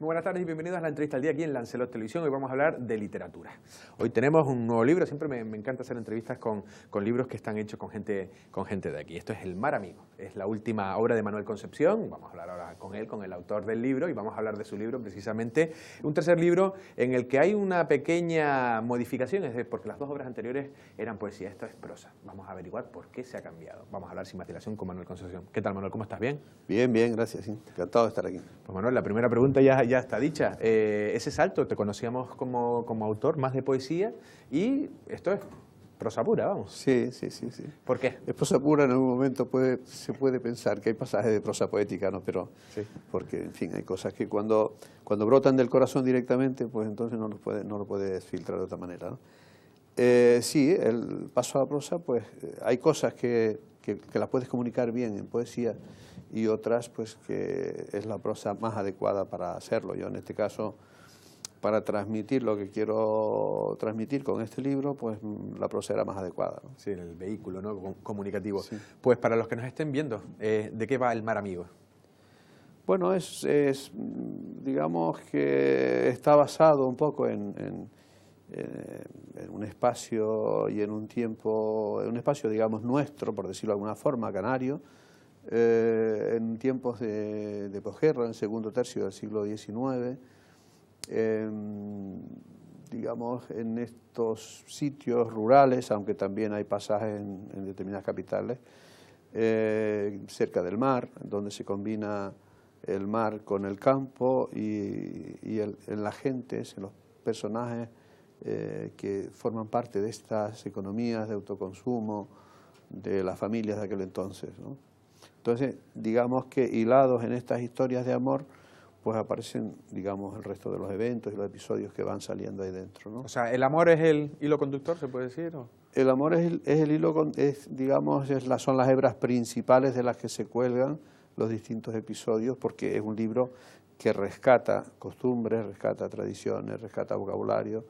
buenas tardes y bienvenidos a la entrevista al día aquí en Lancelot Televisión. Hoy vamos a hablar de literatura. Hoy tenemos un nuevo libro, siempre me encanta hacer entrevistas con libros que están hechos con gente de aquí. Esto es El mar amigo, es la última obra de Manuel Concepción. Vamos a hablar ahora con él, con el autor del libro, y vamos a hablar de su libro precisamente. Un tercer libro en el que hay una pequeña modificación, es decir, porque las dos obras anteriores eran poesía, esto es prosa. Vamos a averiguar por qué se ha cambiado. Vamos a hablar sin más dilación con Manuel Concepción. ¿Qué tal, Manuel? ¿Cómo estás? ¿Bien? Bien, bien, gracias. Sí. Encantado de estar aquí. Pues Manuel, la primera pregunta ya está dicha. Ese salto, te conocíamos como autor más de poesía y esto es prosa pura, vamos. Sí. ¿Por qué? Es prosa pura, en algún momento se puede pensar que hay pasajes de prosa poética, ¿no? Pero sí. Porque, en fin, hay cosas que cuando brotan del corazón directamente, pues entonces no lo puedes filtrar de otra manera, ¿no? Sí, el paso a la prosa, pues hay cosas que las puedes comunicar bien en poesía y otras pues que es la prosa más adecuada para hacerlo. Yo en este caso, para transmitir lo que quiero transmitir con este libro, pues la prosa era más adecuada, ¿no? Sí, el vehículo, ¿no?, comunicativo. Sí. Pues para los que nos estén viendo, ¿de qué va El mar amigo? Bueno, digamos que está basado un poco en un espacio y en un tiempo, en un espacio, digamos, nuestro, por decirlo de alguna forma, canario, en tiempos de posguerra, en el segundo tercio del siglo XIX, digamos, en estos sitios rurales, aunque también hay pasajes en determinadas capitales, cerca del mar, donde se combina el mar con el campo y en las gentes, en los personajes que forman parte de estas economías de autoconsumo de las familias de aquel entonces, ¿no? Entonces, digamos que hilados en estas historias de amor, pues aparecen, digamos, el resto de los eventos y los episodios que van saliendo ahí dentro, ¿no? O sea, ¿el amor es el hilo conductor, se puede decir? ¿O? El amor es el hilo, digamos, son las hebras principales de las que se cuelgan los distintos episodios, porque es un libro que rescata costumbres, rescata tradiciones, rescata vocabulario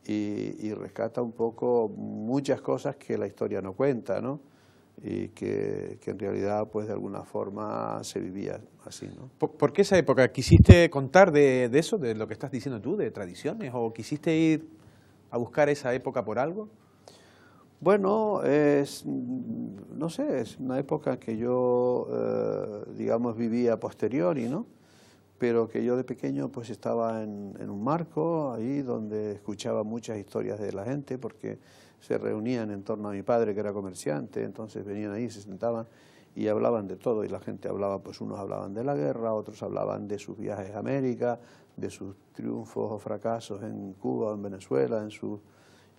y rescata un poco muchas cosas que la historia no cuenta, ¿no? Y que en realidad, pues de alguna forma se vivía así, ¿no? ¿Por qué esa época? ¿Quisiste contar de eso, de lo que estás diciendo tú, de tradiciones? ¿O quisiste ir a buscar esa época por algo? Bueno, no sé, es una época que yo, digamos, vivía a posteriori, ¿no? Pero que yo de pequeño pues estaba en un marco ahí donde escuchaba muchas historias de la gente, porque se reunían en torno a mi padre, que era comerciante, entonces venían ahí, se sentaban y hablaban de todo, y la gente hablaba, pues unos hablaban de la guerra, otros hablaban de sus viajes a América, de sus triunfos o fracasos en Cuba o en Venezuela, en sus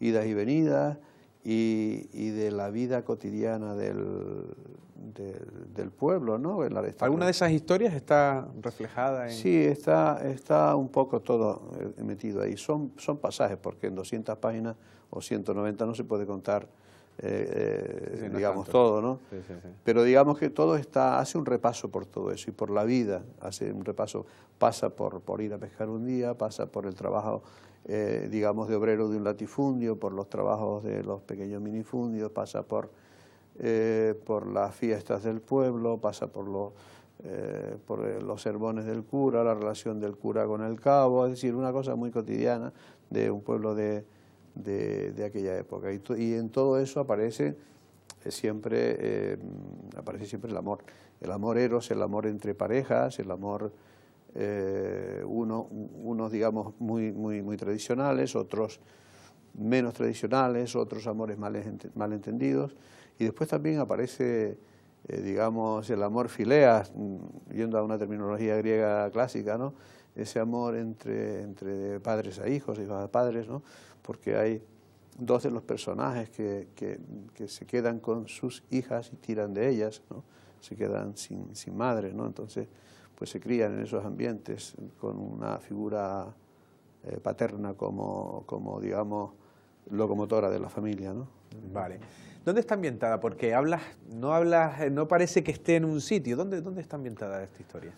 idas y venidas, y de la vida cotidiana del pueblo, ¿no? ¿Alguna de esas historias está reflejada en...? Sí, está un poco todo metido ahí. Son pasajes, porque en 200 páginas o 190 no se puede contar, sí, no digamos, tanto. todo, ¿no? Sí. Pero digamos que todo hace un repaso por todo eso y por la vida, hace un repaso, pasa por ir a pescar un día, pasa por el trabajo, digamos, de obrero de un latifundio, por los trabajos de los pequeños minifundios, pasa por las fiestas del pueblo, pasa por los sermones del cura, la relación del cura con el cabo, es decir, una cosa muy cotidiana de un pueblo de aquella época. Y en todo eso aparece siempre el amor eros, el amor entre parejas, el amor unos digamos muy tradicionales, otros menos tradicionales, otros amores malentendidos, y después también aparece digamos el amor fileas, yendo a una terminología griega clásica, ¿no? Ese amor entre padres a hijos, hijos a padres, ¿no? Porque hay dos de los personajes que se quedan con sus hijas y tiran de ellas, ¿no? Se quedan sin madre, ¿no? Entonces, pues se crían en esos ambientes con una figura paterna como digamos, locomotora de la familia, ¿no? Vale. ¿Dónde está ambientada? Porque no parece que esté en un sitio. ¿Dónde está ambientada esta historia?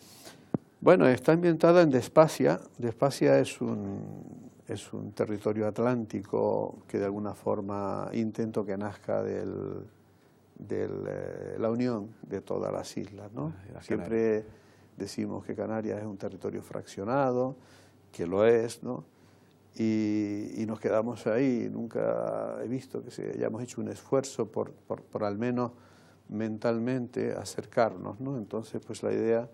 Bueno, está ambientada en Despacia. Despacia es un territorio atlántico que de alguna forma intento que nazca de la unión de todas las islas, ¿no? Siempre decimos que Canarias es un territorio fraccionado, que lo es, ¿no? Y nos quedamos ahí. Nunca he visto que hayamos hecho un esfuerzo por al menos mentalmente acercarnos, ¿no? Entonces, pues la idea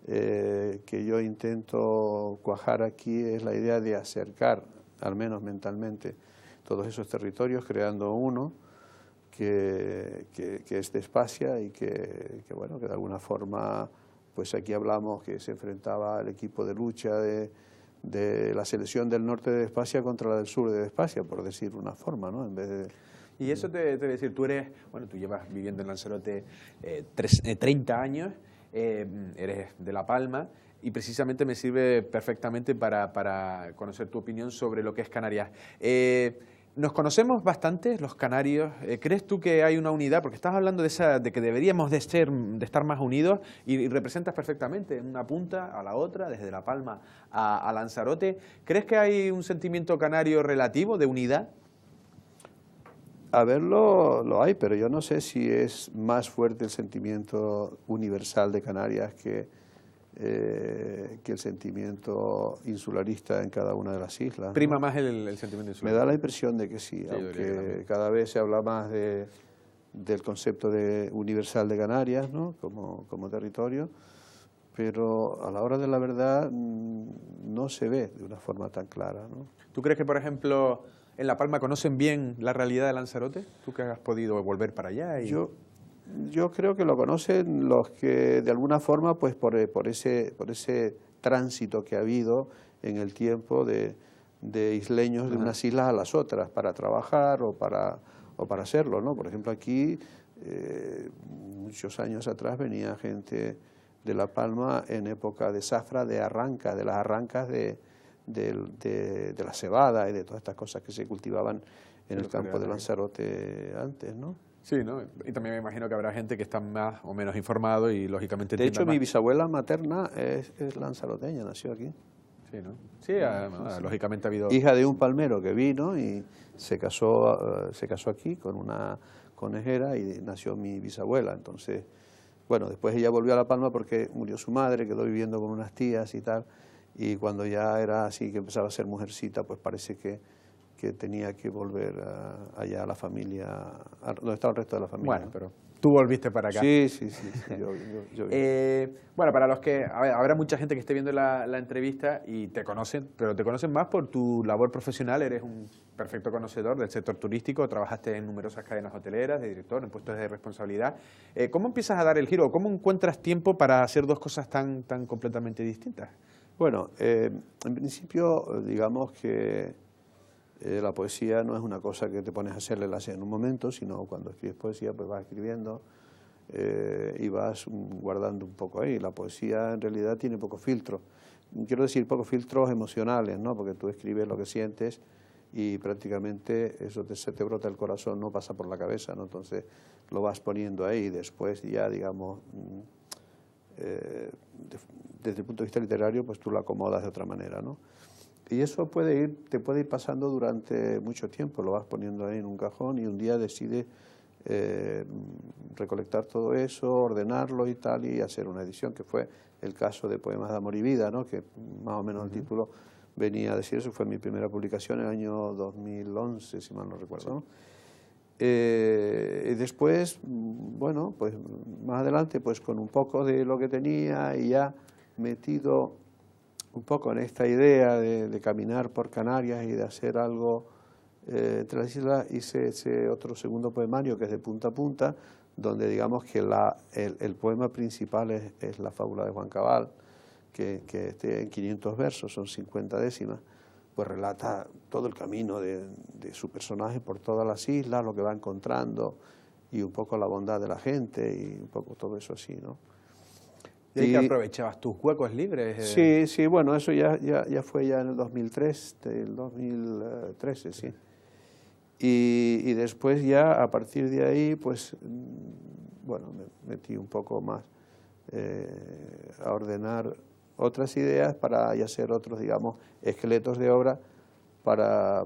que yo intento cuajar aquí es la idea de acercar, al menos mentalmente, todos esos territorios, creando uno que es de Spassia y bueno, que de alguna forma, pues aquí hablamos que se enfrentaba al equipo de lucha de la selección del norte de Spassia contra la del sur de Spassia, por decir una forma, ¿no? En vez de... Y eso te voy a decir, tú llevas viviendo en Lanzarote 30 años, eres de La Palma, y precisamente me sirve perfectamente para conocer tu opinión sobre lo que es Canarias. Nos conocemos bastante los canarios. ¿Crees tú que hay una unidad? Porque estás hablando de que deberíamos de estar más unidos y representas perfectamente una punta a la otra, desde La Palma a Lanzarote. ¿Crees que hay un sentimiento canario relativo de unidad? A verlo lo hay, pero yo no sé si es más fuerte el sentimiento universal de Canarias que el sentimiento insularista en cada una de las islas, ¿no? Prima más el sentimiento insular. Me da la impresión de que sí, aunque cada vez se habla más del concepto de universal de Canarias, ¿no? como territorio, pero a la hora de la verdad no se ve de una forma tan clara, ¿no? ¿Tú crees que, por ejemplo, en La Palma conocen bien la realidad de Lanzarote? ¿Tú que has podido volver para allá? Yo creo que lo conocen los que de alguna forma, pues por ese tránsito que ha habido en el tiempo de isleños de unas islas a las otras para trabajar o para hacerlo, ¿no? Por ejemplo, aquí muchos años atrás venía gente de La Palma en época de zafra, de las arrancas de la cebada y de todas estas cosas que se cultivaban en el campo de Lanzarote antes, ¿no? Sí, ¿no? Y también me imagino que habrá gente que está más o menos informado y lógicamente... De hecho, mi bisabuela materna es lanzaroteña, nació aquí. Sí, ¿no? Sí, lógicamente ha habido... Hija de un palmero que vino y se casó aquí con una conejera y nació mi bisabuela. Entonces, bueno, después ella volvió a La Palma porque murió su madre, quedó viviendo con unas tías y tal. Y cuando ya era así, que empezaba a ser mujercita, pues parece que tenía que volver allá a la familia, donde estaba el resto de la familia. Bueno, pero tú volviste para acá. Sí. Yo bueno, para los que... habrá mucha gente que esté viendo la entrevista y te conocen, pero te conocen más por tu labor profesional. Eres un perfecto conocedor del sector turístico, trabajaste en numerosas cadenas hoteleras, de director, en puestos de responsabilidad. ¿Cómo empiezas a dar el giro? ¿Cómo encuentras tiempo para hacer dos cosas tan completamente distintas? Bueno, en principio, digamos que la poesía no es una cosa que te pones a hacerle en un momento, sino cuando escribes poesía, pues vas escribiendo y vas guardando un poco ahí. La poesía en realidad tiene poco filtro. Quiero decir, pocos filtros emocionales, ¿no? Porque tú escribes lo que sientes y prácticamente eso se te brota el corazón, no pasa por la cabeza, ¿no? Entonces lo vas poniendo ahí y después ya, digamos... desde el punto de vista literario, pues tú lo acomodas de otra manera, ¿no? Y eso te puede ir pasando durante mucho tiempo, lo vas poniendo ahí en un cajón y un día decides recolectar todo eso, ordenarlo y tal, y hacer una edición, que fue el caso de Poemas de Amor y Vida, ¿no? Que más o menos el título venía a decir eso, fue mi primera publicación en el año 2011, si mal no recuerdo, ¿no? Y después, bueno, pues más adelante, pues con un poco de lo que tenía y ya metido un poco en esta idea de caminar por Canarias y de hacer algo entre las islas, hice ese otro segundo poemario que es de punta a punta, donde digamos que el poema principal es la fábula de Juan Cabal, que en 500 versos, son 50 décimas, pues relata todo el camino de su personaje por todas las islas, lo que va encontrando y un poco la bondad de la gente y un poco todo eso así, ¿no? ¿Y ahí que aprovechabas tus huecos libres? Sí, bueno, eso ya fue ya en el 2013, sí. Y después ya, a partir de ahí, pues, bueno, me metí un poco más a ordenar otras ideas para hacer otros, digamos, esqueletos de obra para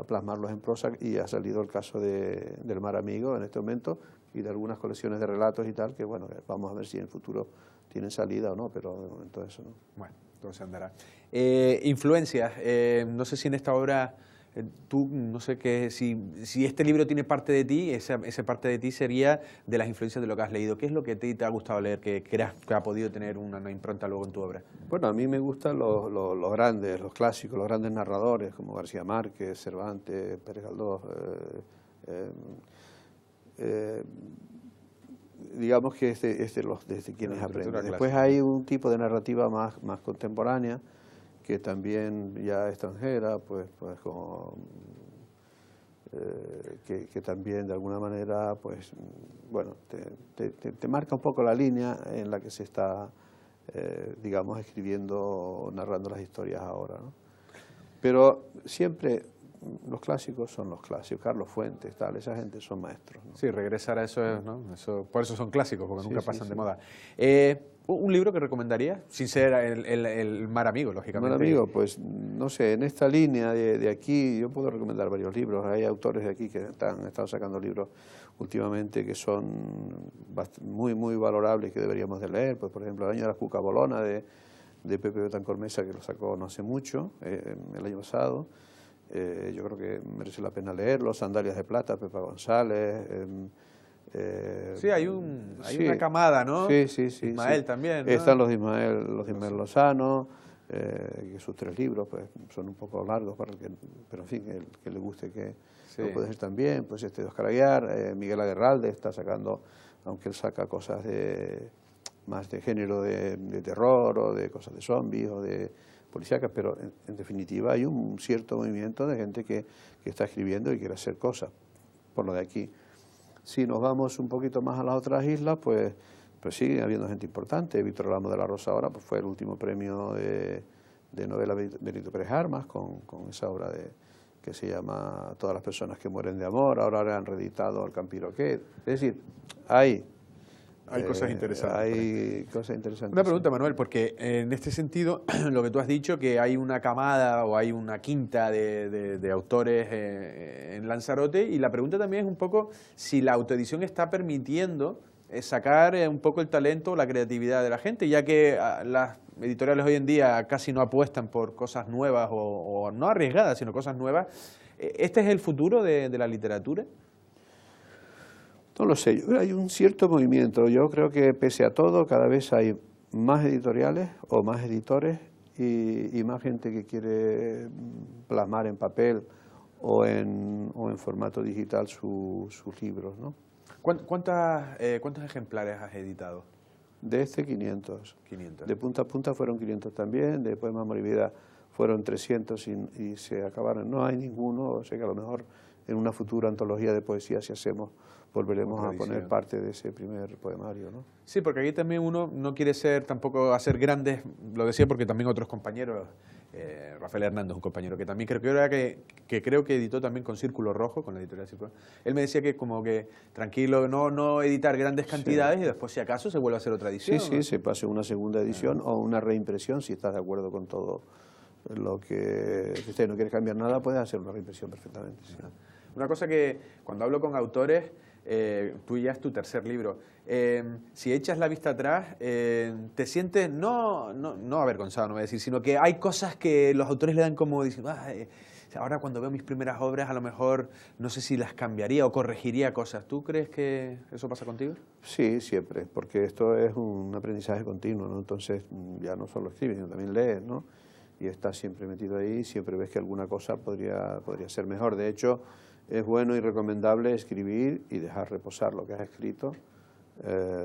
plasmarlos en prosa, y ha salido el caso del Mar Amigo en este momento, y de algunas colecciones de relatos y tal, que bueno, vamos a ver si en el futuro tienen salida o no, pero de momento eso no. Bueno, todo se andará. Influencias, no sé si en esta obra tú, no sé qué, si este libro tiene parte de ti, esa parte de ti sería de las influencias de lo que has leído. ¿Qué es lo que te ha gustado leer, que creas que ha podido tener una impronta luego en tu obra? Bueno, a mí me gustan los grandes, los clásicos, los grandes narradores, como García Márquez, Cervantes, Pérez Galdós. Digamos que desde quienes aprenden. Después hay un tipo de narrativa más contemporánea, que también ya extranjera, pues como que también de alguna manera, pues bueno, te marca un poco la línea en la que se está, digamos, escribiendo, narrando las historias ahora, ¿no? Pero siempre los clásicos son los clásicos, Carlos Fuentes, tal, esa gente son maestros, ¿no? Sí, regresar a eso, ¿no? Por eso son clásicos, porque nunca pasan de moda. ¿Un libro que recomendarías? Sin ser el Mar Amigo, lógicamente. Mar Amigo, pues no sé, en esta línea de aquí yo puedo recomendar varios libros. Hay autores de aquí que han estado sacando libros últimamente que son muy valorables, que deberíamos de leer. Pues por ejemplo, El año de la cuca bolona de Pepe Betancor Mesa, que lo sacó no hace mucho, el año pasado. Yo creo que merece la pena leerlo. Sandalias de plata, Pepa González. Sí, hay una camada, ¿no? Sí. Ismael también, ¿no? Están los de Ismael Lozano, que sus 3 libros pues son un poco largos para el que, pero en fin, el que le guste que lo puede ser también. Pues de Oscar Aguiar, Miguel Aguerralde está sacando, aunque él saca cosas más de género de terror o de cosas de zombies o de policíacas, pero en definitiva hay un cierto movimiento de gente que está escribiendo y quiere hacer cosas por lo de aquí. Si nos vamos un poquito más a las otras islas, pues sigue habiendo gente importante. Víctor Ramos de la Rosa ahora pues fue el último premio de novela Benito Pérez Armas con esa obra que se llama Todas las personas que mueren de amor. Ahora han reeditado El Campiroquet. Es decir, hay cosas interesantes. Hay cosas interesantes. Una pregunta, Manuel, porque en este sentido, lo que tú has dicho, que hay una camada o hay una quinta de autores en Lanzarote, y la pregunta también es un poco si la autoedición está permitiendo sacar un poco el talento o la creatividad de la gente, ya que las editoriales hoy en día casi no apuestan por cosas nuevas o no arriesgadas, sino cosas nuevas. ¿Este es el futuro de la literatura? No lo sé, hay un cierto movimiento. Yo creo que pese a todo cada vez hay más editoriales o más editores y más gente que quiere plasmar en papel o en formato digital sus libros, ¿no? ¿Cuántos ejemplares has editado? De 500. 500. De Punta a Punta fueron 500 también, de Poemas Amor y Vida fueron 300 y se acabaron. No hay ninguno, o sea que a lo mejor en una futura antología de poesía, si hacemos, volveremos a poner parte de ese primer poemario, ¿no? Sí, porque aquí también uno no quiere ser tampoco hacer grandes, lo decía porque también otros compañeros, Rafael Hernández, un compañero que también creo que editó también con Círculo Rojo, con la editorial Círculo Rojo. Él me decía que como que tranquilo, no editar grandes cantidades y después si acaso se vuelve a hacer otra edición. Sí, ¿no? Se pase una segunda edición o una reimpresión, si estás de acuerdo con todo lo que... Si usted no quiere cambiar nada, puedes hacer una reimpresión perfectamente. Sí. Una cosa que cuando hablo con autores, tú ya es tu tercer libro, si echas la vista atrás, te sientes no avergonzado, no voy a decir, sino que hay cosas que los autores le dan como, dicen, ahora cuando veo mis primeras obras a lo mejor no sé si las cambiaría o corregiría cosas. ¿Tú crees que eso pasa contigo? Sí, siempre, porque esto es un aprendizaje continuo, ¿no? Entonces ya no solo escribes, sino también lees, ¿no? Y estás siempre metido ahí, siempre ves que alguna cosa podría ser mejor. De hecho, es bueno y recomendable escribir y dejar reposar lo que has escrito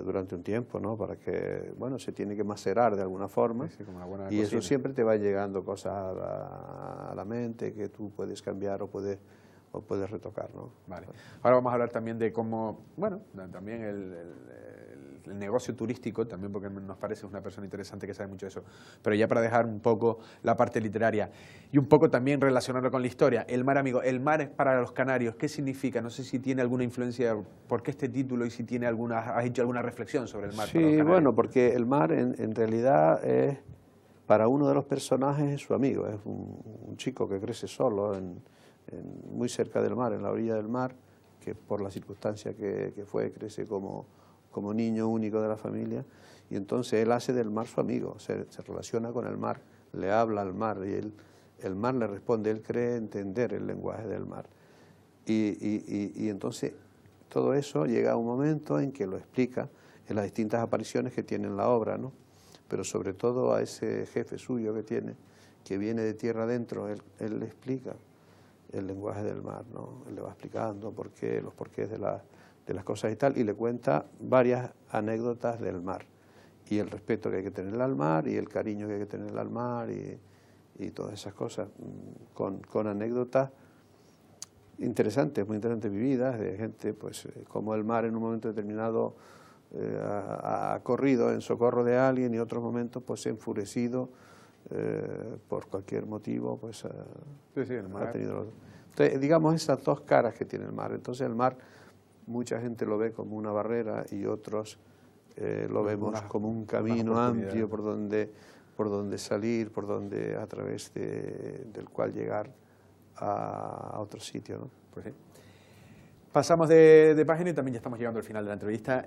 durante un tiempo, ¿no? Para que, bueno, se tiene que macerar de alguna forma. Sí, como una buena cocina. Eso siempre te va llegando cosas a la mente que tú puedes cambiar o puedes retocar, ¿no? Vale. Ahora vamos a hablar también de cómo, bueno, también el negocio turístico, también porque nos parece una persona interesante que sabe mucho de eso, pero ya para dejar un poco la parte literaria y un poco también relacionarlo con la historia, el mar, amigo, el mar para los canarios, ¿qué significa? No sé si tiene alguna influencia, ¿por qué este título y si tiene has hecho alguna reflexión sobre el mar? Sí, para los canarios? Bueno, porque el mar en realidad es, para uno de los personajes es su amigo, es un chico que crece solo muy cerca del mar, en la orilla del mar, que por la circunstancia que fue, crece como niño único de la familia, y entonces él hace del mar su amigo, se relaciona con el mar, le habla al mar, y el mar le responde, él cree entender el lenguaje del mar. Y entonces todo eso llega a un momento en que lo explica en las distintas apariciones que tiene en la obra, ¿no? Pero sobre todo a ese jefe suyo que tiene, que viene de tierra adentro, él le explica el lenguaje del mar, ¿no? Él le va explicando los porqués de las cosas y tal, y le cuenta varias anécdotas del mar, y el respeto que hay que tener al mar, y el cariño que hay que tener al mar, y todas esas cosas, con anécdotas interesantes, muy interesantes vividas, de gente, pues, como el mar en un momento determinado ha corrido en socorro de alguien, y en otros momentos, pues, enfurecido por cualquier motivo, pues, el mar ha tenido... Entonces, digamos, esas dos caras que tiene el mar. Entonces, el mar, mucha gente lo ve como una barrera, y otros lo vemos como un camino amplio por donde salir, a través del cual llegar a otro sitio, ¿no? Pues sí. Pasamos de página y también ya estamos llegando al final de la entrevista.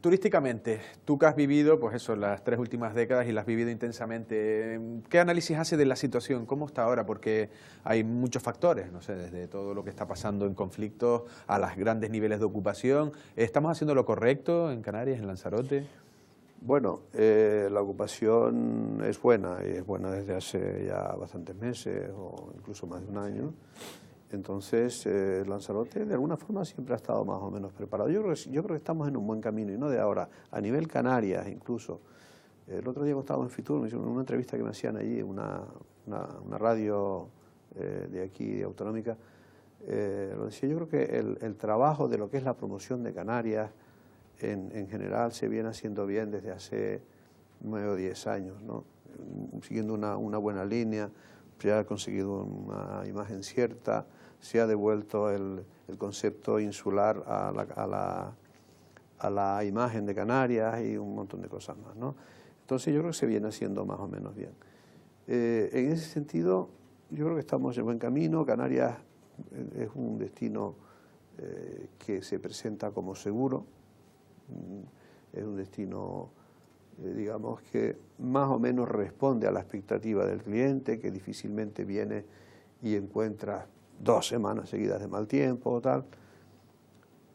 Turísticamente, tú que has vivido, pues eso, las 3 últimas décadas y las has vivido intensamente, ¿qué análisis hace de la situación? ¿Cómo está ahora? Porque hay muchos factores, no sé, desde todo lo que está pasando en conflictos a los grandes niveles de ocupación. ¿Estamos haciendo lo correcto en Canarias, en Lanzarote? Bueno, la ocupación es buena, y es buena desde hace ya bastantes meses o incluso más de un año. Entonces, Lanzarote de alguna forma siempre ha estado más o menos preparado. Yo creo que estamos en un buen camino, y no de ahora, a nivel Canarias incluso. El otro día estaba en Fitur, me hicieron una entrevista que me hacían allí, una radio de aquí, autonómica. Lo decía, yo creo que el trabajo de lo que es la promoción de Canarias en general se viene haciendo bien desde hace 9 o 10 años, ¿no? Siguiendo una buena línea, se ha conseguido una imagen cierta, se ha devuelto el concepto insular a la imagen de Canarias, y un montón de cosas más, ¿no? Entonces yo creo que se viene haciendo más o menos bien. En ese sentido, yo creo que estamos en buen camino. Canarias es un destino que se presenta como seguro, es un destino, digamos, que más o menos responde a la expectativa del cliente, que difícilmente viene y encuentra 2 semanas seguidas de mal tiempo o tal,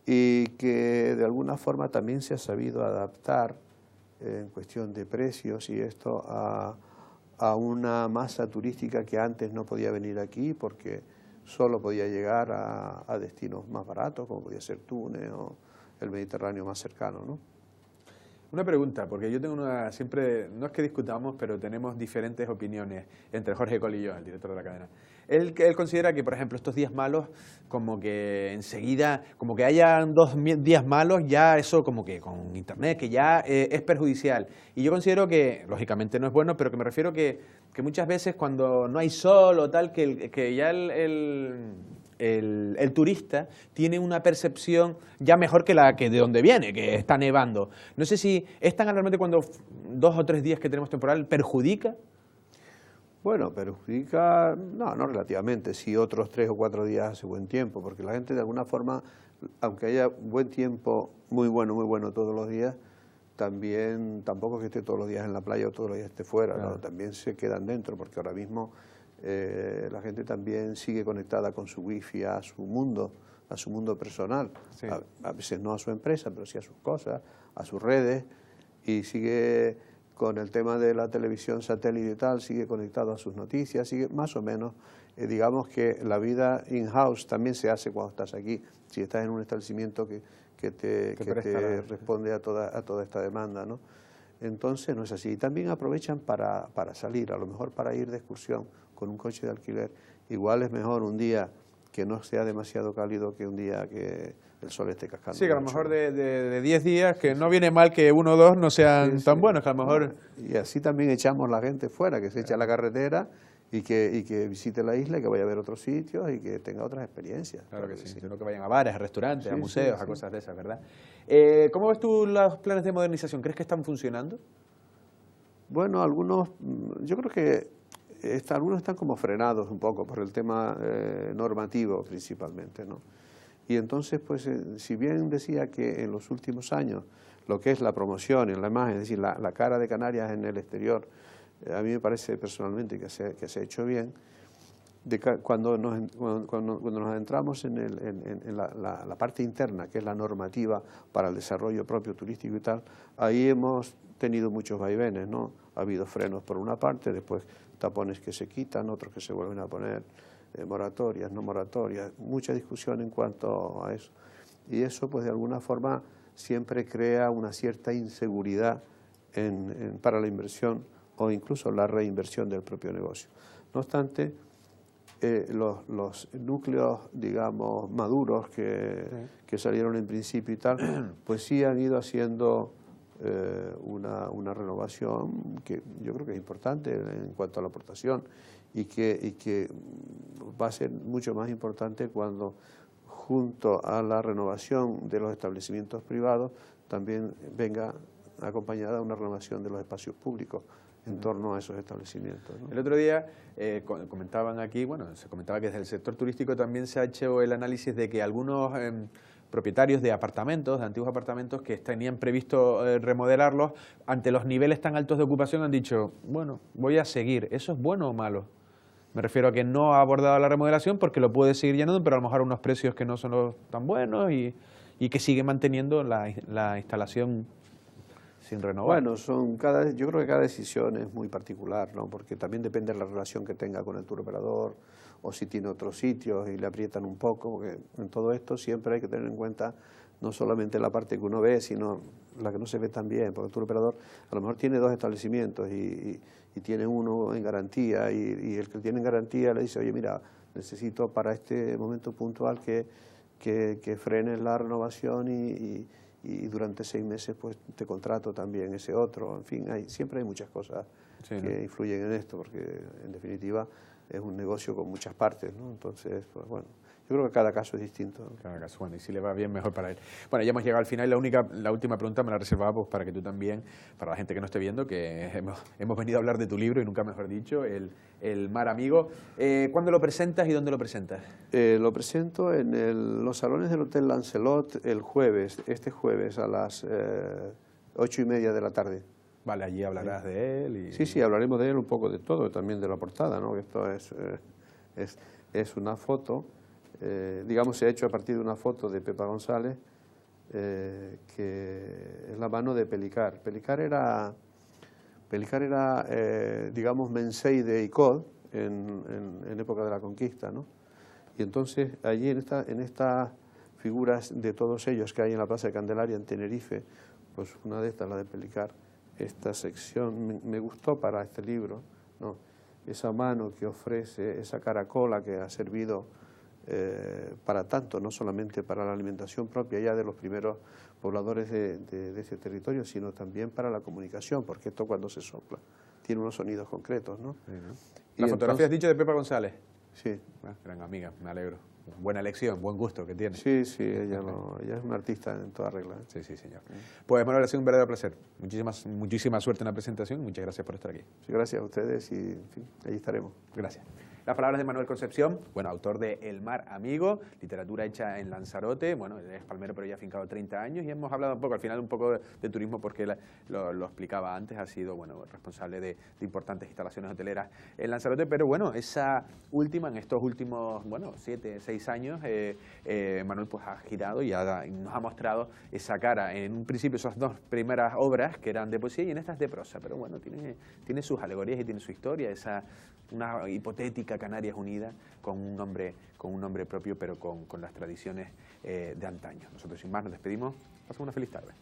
y que de alguna forma también se ha sabido adaptar en cuestión de precios y esto a una masa turística que antes no podía venir aquí porque solo podía llegar a destinos más baratos, como podía ser Túnez o el Mediterráneo más cercano, ¿no? Una pregunta, porque yo tengo siempre, no es que discutamos, pero tenemos diferentes opiniones entre Jorge Col y yo, el director de la cadena. Él considera que, por ejemplo, estos días malos, como que enseguida, como que hayan 2 días malos, ya eso como que con internet, que ya es perjudicial. Y yo considero que, lógicamente no es bueno, pero que me refiero que muchas veces cuando no hay sol o tal, que ya el turista tiene una percepción ya mejor que la que de donde viene, que está nevando. No sé si es tan alarmante cuando 2 o 3 días que tenemos temporal, ¿perjudica? Bueno, perjudica, no relativamente, si otros 3 o 4 días hace buen tiempo, porque la gente de alguna forma, aunque haya buen tiempo, muy bueno todos los días, también tampoco es que esté todos los días en la playa o todos los días esté fuera, claro, ¿no? También se quedan dentro, porque ahora mismo la gente también sigue conectada con su wifi a su mundo personal, sí. A veces no a su empresa, pero sí a sus cosas, a sus redes, y sigue con el tema de la televisión satélite y tal, sigue conectado a sus noticias, sigue más o menos, digamos que la vida in-house también se hace cuando estás aquí, si estás en un establecimiento que te responde a toda esta demanda, ¿no? Entonces no es así. Y también aprovechan para salir, a lo mejor para ir de excursión con un coche de alquiler. Igual es mejor un día que no sea demasiado cálido que un día que el sol esté cascando. Sí, que a lo mejor de 10 días, que no viene mal que 1 o 2 no sean tan buenos, que a lo mejor... Y así también echamos la gente fuera, que se eche a la carretera y que visite la isla, y que vaya a ver otros sitios y que tenga otras experiencias. Claro que sí, sino que vayan a bares, a restaurantes, a museos, a cosas de esas, ¿verdad? ¿Cómo ves tú los planes de modernización? ¿Crees que están funcionando? Bueno, algunos, yo creo que algunos están como frenados un poco por el tema normativo principalmente, ¿no? Y entonces, pues, si bien decía que en los últimos años lo que es la promoción en la imagen, es decir, la cara de Canarias en el exterior, a mí me parece personalmente que se ha hecho bien. Cuando nos adentramos en la parte interna, que es la normativa para el desarrollo propio turístico y tal, ahí hemos tenido muchos vaivenes, ¿no? Ha habido frenos por una parte, después tapones que se quitan, otros que se vuelven a poner, moratorias, no moratorias, mucha discusión en cuanto a eso. Y eso, pues, de alguna forma siempre crea una cierta inseguridad para la inversión o incluso la reinversión del propio negocio. No obstante, los núcleos, digamos, maduros que salieron en principio y tal, pues sí han ido haciendo una renovación que yo creo que es importante en cuanto a la aportación y que va a ser mucho más importante cuando, junto a la renovación de los establecimientos privados, también venga acompañada una renovación de los espacios públicos en torno a esos establecimientos, ¿no? El otro día comentaban aquí, bueno, se comentaba que desde el sector turístico también se ha hecho el análisis de que algunos propietarios de apartamentos, de antiguos apartamentos que tenían previsto remodelarlos, ante los niveles tan altos de ocupación han dicho, bueno, voy a seguir. ¿Eso es bueno o malo? Me refiero a que no ha abordado la remodelación porque lo puede seguir llenando, pero a lo mejor a unos precios que no son tan buenos y que sigue manteniendo la instalación sin renovar. Bueno, yo creo que cada decisión es muy particular, ¿no? Porque también depende de la relación que tenga con el touroperador o si tiene otros sitios y le aprietan un poco, porque en todo esto siempre hay que tener en cuenta no solamente la parte que uno ve, sino la que no se ve tan bien, porque el touroperador a lo mejor tiene dos establecimientos y tiene uno en garantía y el que tiene en garantía le dice, oye, mira, necesito para este momento puntual que frenes la renovación y durante 6 meses pues te contrato también ese otro. En fin, siempre hay muchas cosas que influyen en esto, porque en definitiva es un negocio con muchas partes, ¿no? Entonces, pues bueno, yo creo que cada caso es distinto, ¿no? Cada caso, bueno, y si le va bien, mejor para él. Bueno, ya hemos llegado al final. La última pregunta me la reservaba pues, para que tú también, para la gente que no esté viendo, que hemos venido a hablar de tu libro, y nunca mejor dicho, El Mar Amigo. ¿Cuándo lo presentas y dónde lo presentas? Lo presento en los salones del Hotel Lancelot el jueves, este jueves a las 8:30 de la tarde. Vale, allí hablarás de él. Sí, hablaremos de él, un poco de todo, también de la portada, ¿no? Esto es una foto, digamos, se ha hecho a partir de una foto de Pepa González, que es la mano de Pelicar. Pelicar era digamos, mensei de Icod en época de la conquista, ¿no? Y entonces allí en estas figuras de todos ellos que hay en la Plaza de Candelaria en Tenerife, pues una de estas, la de Pelicar, esta sección me gustó para este libro, ¿no? Esa mano que ofrece, esa caracola que ha servido para tanto, no solamente para la alimentación propia ya de los primeros pobladores de ese territorio, sino también para la comunicación, porque esto cuando se sopla tiene unos sonidos concretos, ¿no? Sí, ¿no? ¿La fotografía has dicho de Pepa González? Sí. Gran amiga, me alegro. Buena elección, buen gusto que tiene. Sí, ella es una artista en toda regla. Sí, señor. Pues Manuel, ha sido un verdadero placer. Muchísima suerte en la presentación. Muchas gracias por estar aquí. Sí, gracias a ustedes y, en fin, allí estaremos. Gracias. Las palabras de Manuel Concepción, bueno, autor de El Mar Amigo, literatura hecha en Lanzarote, bueno, es palmero pero ya afincado 30 años, y hemos hablado un poco, al final un poco de turismo porque lo explicaba antes, ha sido, bueno, responsable de importantes instalaciones hoteleras en Lanzarote, pero bueno, esa última, en estos últimos, bueno, 6 años, Manuel pues ha girado y nos ha mostrado esa cara, en un principio esas 2 primeras obras que eran de poesía y en estas de prosa, pero bueno, tiene sus alegorías y tiene su historia, una hipotética Canarias unida con un nombre propio, pero con las tradiciones de antaño. Nosotros sin más nos despedimos. Pasen una feliz tarde.